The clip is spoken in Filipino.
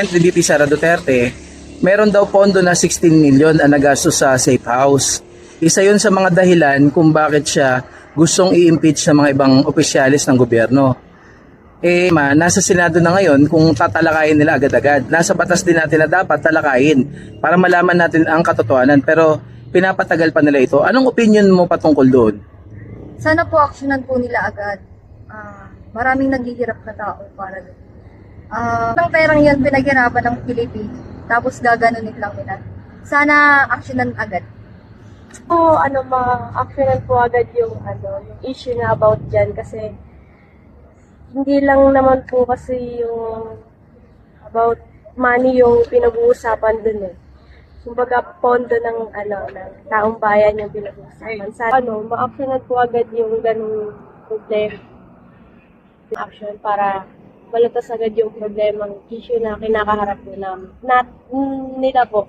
ni VP Sara Duterte, meron daw pondo na 16 million ang nagastos sa safe house. Isa yun sa mga dahilan kung bakit siya gustong i-impeach sa mga ibang opisyalis ng gobyerno. Nasa Senado na ngayon kung tatalakayin nila agad-agad. Nasa batas din natin na dapat talakayin para malaman natin ang katotohanan. Pero pinapatagal pa nila ito. Anong opinion mo patungkol doon? Sana po aksyonan po nila agad. Maraming naghihirap na tao para doon. Ang perang yan pinaghirapan ng Pilipinas. Tapos gaganunin lang nila. Sana aksyonan agad. So, ma-actionan po agad yung issue na about dyan kasi hindi lang naman po kasi yung about money yung pinag-uusapan dun eh. Kumbaga, pondo ng taong bayan yung pinag-uusapan. Sa ma-actionan po agad yung ganung problema. Action para malutas agad yung problemang issue na kinakaharap nila po.